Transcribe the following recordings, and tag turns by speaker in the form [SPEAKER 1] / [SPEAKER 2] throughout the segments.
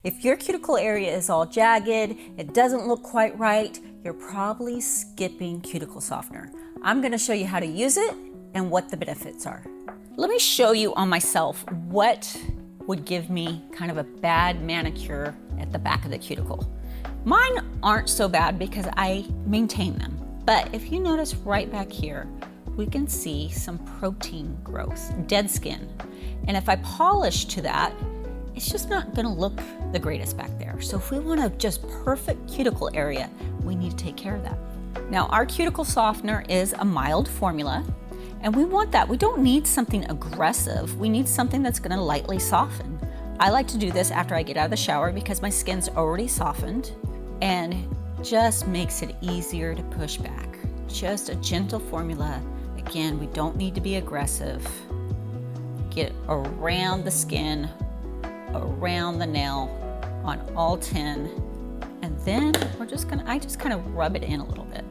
[SPEAKER 1] If your cuticle area is all jagged, it doesn't look quite right, you're probably skipping cuticle softener. I'm going to show you how to use it and what the benefits are. Let me show you on myself what would give me kind of a bad manicure at the back of the cuticle. Mine aren't so bad because I maintain them. But if you notice right back here, we can see some protein growth, dead skin. And if I polish to that, it's just not gonna look the greatest back there. So if we want a just perfect cuticle area, we need to take care of that. Now our cuticle softener is a mild formula, and we want that. We don't need something aggressive. We need something that's gonna lightly soften. I like to do this after I get out of the shower because my skin's already softened and just makes it easier to push back. Just a gentle formula. Again, we don't need to be aggressive. Get around the skin, around the nail on all 10, and then I just kind of rub it in a little bit.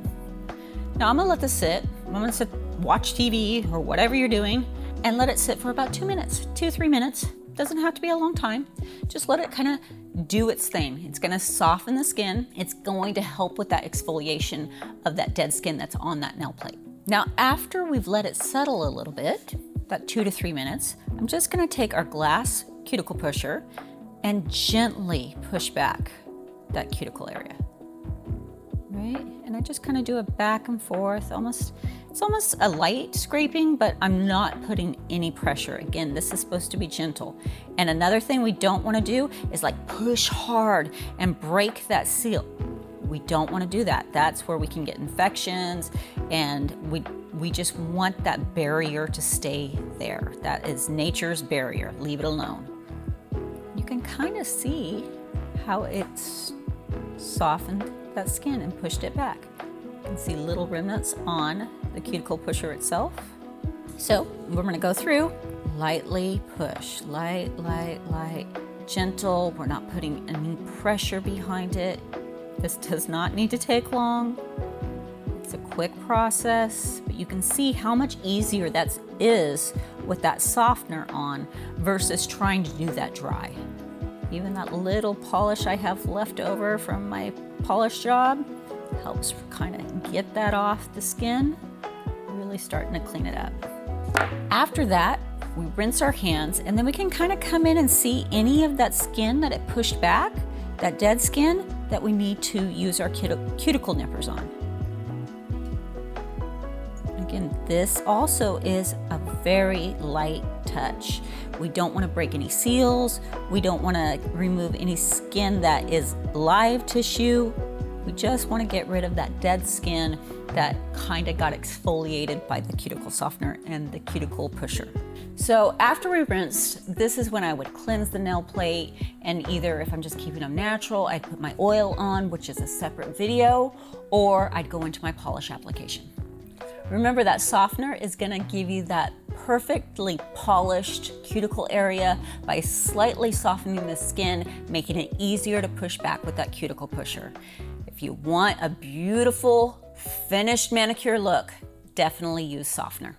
[SPEAKER 1] Now I'm gonna let this sit. I'm gonna sit, watch TV or whatever you're doing, and let it sit for about 2 minutes, 2-3 minutes. Doesn't have to be a long time. Just let it kind of do its thing. It's gonna soften the skin. It's going to help with that exfoliation of that dead skin that's on that nail plate. Now after we've let it settle a little bit, about 2 to 3 minutes, I'm just gonna take our glass cuticle pusher and gently push back that cuticle area, right? And I just kind of do a back and forth, it's almost a light scraping, but I'm not putting any pressure. Again, this is supposed to be gentle. And another thing we don't want to do is like push hard and break that seal. We don't want to do that. That's where we can get infections, and we just want that barrier to stay there. That is nature's barrier. Leave it alone. You can kind of see how it's softened that skin and pushed it back. You can see little remnants on the cuticle pusher itself. So we're going to go through, lightly push, light, gentle. We're not putting any pressure behind it. This does not need to take long. It's a quick process, but you can see how much easier that is with that softener on versus trying to do that dry. Even that little polish I have left over from my polish job helps kind of get that off the skin, really starting to clean it up. After that, we rinse our hands, and then we can kind of come in and see any of that skin that it pushed back, that dead skin, that we need to use our cuticle nippers on. Again, this also is a very light touch. We don't want to break any seals. We don't want to remove any skin that is live tissue. We just want to get rid of that dead skin that kind of got exfoliated by the cuticle softener and the cuticle pusher. So after we rinsed, this is when I would cleanse the nail plate, and either if I'm just keeping them natural, I'd put my oil on, which is a separate video, or I'd go into my polish application. Remember that softener is gonna give you that perfectly polished cuticle area by slightly softening the skin, making it easier to push back with that cuticle pusher. If you want a beautiful, finished manicure look, definitely use softener.